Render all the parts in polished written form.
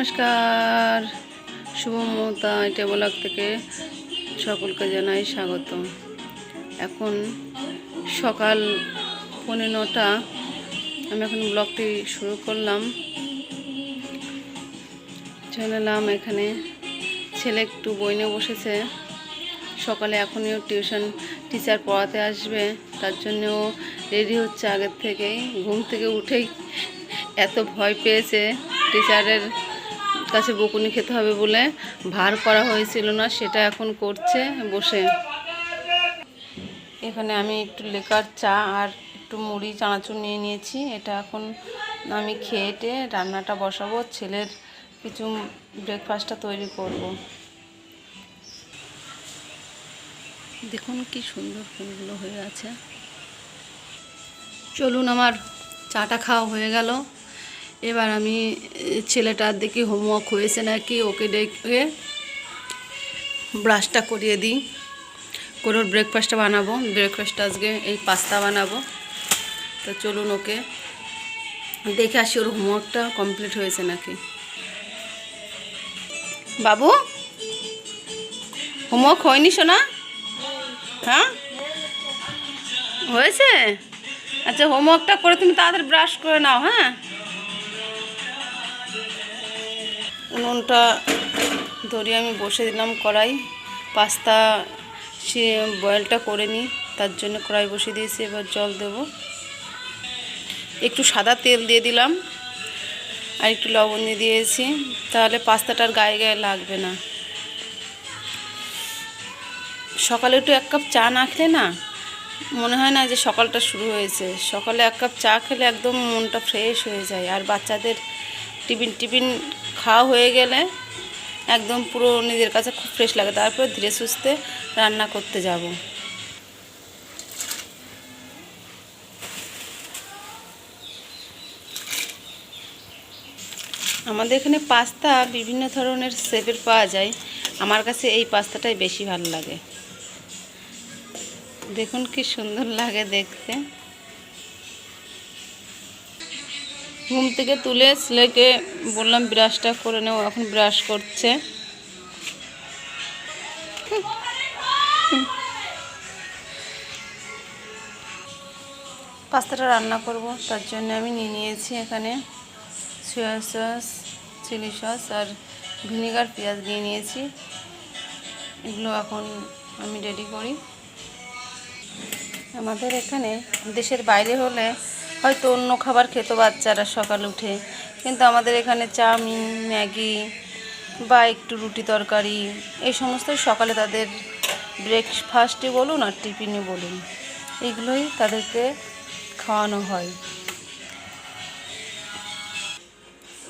নমস্কার, শুভ মমতা ব্লগ থেকে সকলকে জানাই স্বাগত। এখন সকাল 9:15। আমি এখন ব্লগটি শুরু করলাম। চলে এলাম এখানে। ছেলে একটু বই নিয়ে বসেছে। সকালে এখনই টিউশন টিচার পড়াতে আসবে, তার জন্যও রেডি হচ্ছে আগের থেকেই। ঘুম থেকে উঠেই এত ভয় পেয়েছে, টিচারের কাছে বকুনি খেতে হবে বলে ভার করা হয়েছিল না, সেটা এখন করছে বসে। এখানে আমি একটু লেকার চা আর একটু মুড়ি চানাচুর নিয়ে নিয়েছি। এটা এখন আমি খেয়ে রান্নাটা বসাবো, ছেলের কিছু ব্রেকফাস্টটা তৈরি করব। দেখুন কি সুন্দর ফুলগুলো হয়ে আছে। চলুন, আমার চাটা খাওয়া হয়ে গেল। এবার আমি ছেলেটার দেখি হোমওয়ার্ক হয়েছে নাকি, ওকে ডেকে ব্রাশটা করিয়ে দিই, করে ওর ব্রেকফাস্টটা বানাবো। ব্রেকফাস্টটা আজকে এই পাস্তা বানাবো। তো চলুন ওকে দেখে আসি ওর হোমওয়ার্কটা কমপ্লিট হয়েছে নাকি। বাবু, হোমওয়ার্ক হয়নি শোনা? হ্যাঁ হয়েছে। আচ্ছা, হোমওয়ার্কটা করে তুমি তাড়াতাড়ি ব্রাশ করে নাও। হ্যাঁ, উনুনটা ধরিয়ে আমি বসে দিলাম কড়াই। পাস্তা সে বয়েলটা করে নিই, তার জন্য কড়াই বসিয়ে দিয়েছি। এবার জল দেব, একটু সাদা তেল দিয়ে দিলাম আর একটু লবণ দিয়ে দিয়েছি, তাহলে পাস্তাটার গায়ে গায়ে লাগবে না। সকালে একটু 1 কাপ চা না খেলে না মনে হয় না যে সকালটা শুরু হয়েছে। সকালে 1 কাপ চা খেলে একদম মনটা ফ্রেশ হয়ে যায়। আর বাচ্চাদের টিফিন খাওয়া হয়ে গেলে একদম পুরো নিজের কাছে খুব ফ্রেশ লাগে। তারপর ধীরে সুস্থে রান্না করতে যাব। আমাদের এখানে পাস্তা বিভিন্ন ধরনের শেপের পাওয়া যায়। আমার কাছে এই পাস্তাটাই বেশি ভালো লাগে। দেখুন কি সুন্দর লাগে দেখতে। ঘুম থেকে তুলে ছেলেকে বললাম ব্রাশটা করে নেও, এখন ব্রাশ করছে। পাস্তাটা রান্না করব, তার জন্য আমি নিয়ে নিয়েছি এখানে সয়া সস, চিলি সস আর ভিনেগার, পেঁয়াজ নিয়ে নিয়েছি। এগুলো এখন আমি রেডি করি। আমাদের এখানে দেশের বাইরে হলে হয়তো অন্য খাবার খেত বাচ্চারা সকাল উঠে, কিন্তু আমাদের এখানে চাউমিন, ম্যাগি বা একটু রুটি তরকারি, এই সমস্ত সকালে তাদের ব্রেকফাস্টই বলুন আর টিফিনই বলুন, এগুলোই তাদেরকে খাওয়ানো হয়।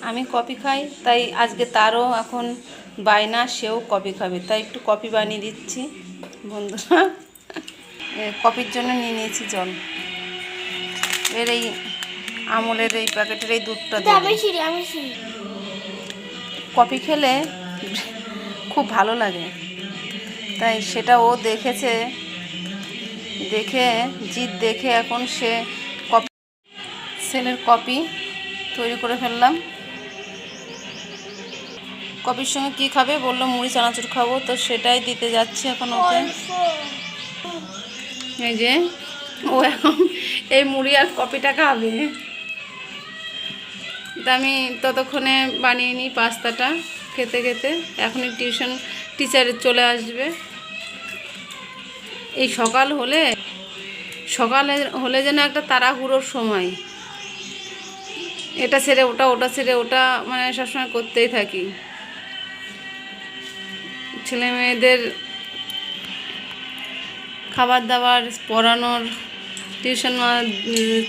আমি কফি খাই, তাই আজকে তারও এখন বায়না, সেও কফি খাবে, তাই একটু কফি বানিয়ে দিচ্ছি বন্ধুরা। কফির জন্য নিয়ে নিয়েছি জল। এর এই আমুলের এই প্যাকেটের এই দুধটা কফি খেলে খুব ভালো লাগে, তাই সেটা ও দেখেছে, দেখে জিদ দেখে এখন সে কফি, ছেলের কফি তৈরি করে ফেললাম। কফির সঙ্গে কী খাবে বললো, মুড়ি চানাচুর খাবো, তো সেটাই দিতে যাচ্ছি এখন ওকে। এই যে ও এখন এই মুড়ি আর কফিটা খাবে। তা আমি ততক্ষণে বানিয়ে নিই পাস্তাটা। খেতে খেতে এখনই টিউশন টিচার চলে আসবে। এই সকালে হলে যেন একটা তাড়াহুড়োর সময়, এটা ছেড়ে ওটা, ওটা ছেড়ে ওটা, মানে সবসময় করতেই থাকি। ছেলে মেয়েদের খাবার দাবার, পড়ানোর, টিউশন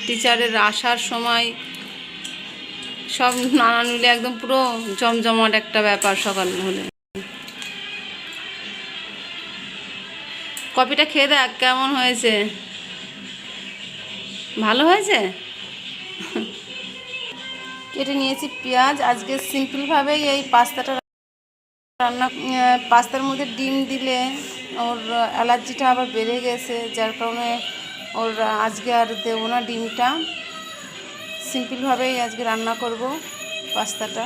টিচারের আসার সময় সব নানান মিলে একদম পুরো জমজমাট একটা ব্যাপার সকাল হলে। কফিটা খেয়ে দেখ কেমন হয়েছে। ভালো হয়েছে। কেটে নিয়েছি পেঁয়াজ। আজকে সিম্পলভাবেই এই পাস্তাটা রান্না। পাস্তার মধ্যে ডিম দিলে ওর অ্যালার্জিটা আবার বেড়ে গেছে, যার কারণে ওর আজকে আর দেবো না ডিমটা। সিম্পলভাবেই আজকে রান্না করব পাস্তাটা।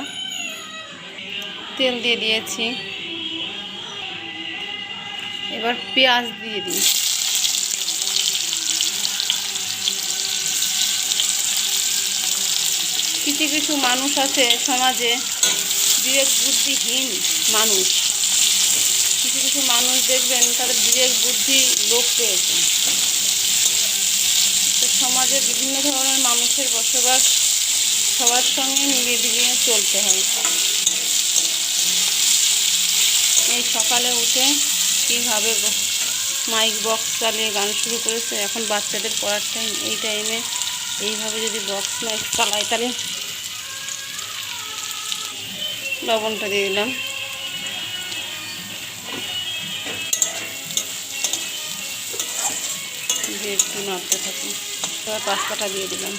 তেল দিয়ে দিয়েছি, এবার পেঁয়াজ দিয়ে দিই। কিছু কিছু মানুষ আছে সমাজে, বিবেক বুদ্ধিহীন মানুষ। কিছু কিছু মানুষ দেখবেন তাদের বিবেক বুদ্ধি লোপ পেয়েছে। তো সমাজে বিভিন্ন ধরনের মানুষের বসবাস, সবার সঙ্গে মিলিয়ে দিলিয়ে চলতে হয়। এই সকালে উঠে কীভাবে মাইক বক্স চালিয়ে গান শুরু করেছে। এখন বাচ্চাদের পড়ার টাইম, এই টাইমে এইভাবে যদি বক্স মাইক চালায় তাহলে লবণটা দিয়ে দিলাম, দিয়ে একটু নাড়তে থাকি। এবার পাস্তাটা দিয়ে দিলাম।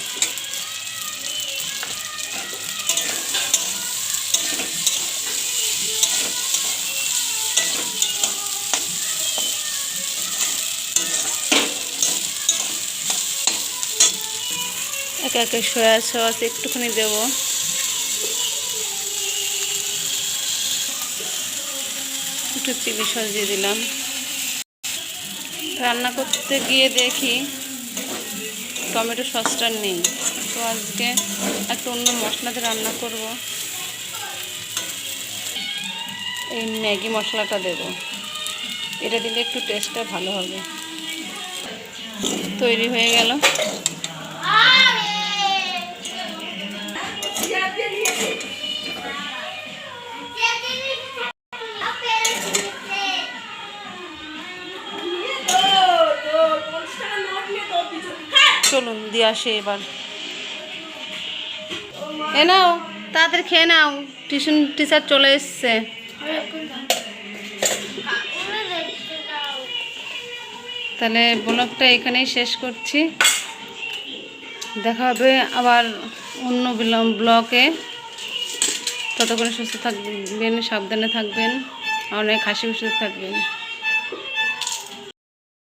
একে একে সয়া সস একটুখানি দেব, একটু চিলি সস দিয়ে দিলাম। রান্না করতে গিয়ে দেখি টমেটো সসটা নেই, তো আজকে একটা অন্য মশলাতে রান্না করব। এই ম্যাগি মশলাটা দেব, এটা দিলে একটু টেস্টটা ভালো হবে। তৈরি হয়ে গেল। চলুন দিয়ে আসে এবার। এ নাও, তাড়াতাড়ি খেয়ে নাও, টিউশন টিচার চলে এসছে। তাহলে ব্লগটা এখানেই শেষ করছি। দেখা হবে আবার অন্য ব্লগে। ততক্ষণে সুস্থ থাকবেন, সাবধানে থাকবেন, অনেক হাসি খুশিতে থাকবেন।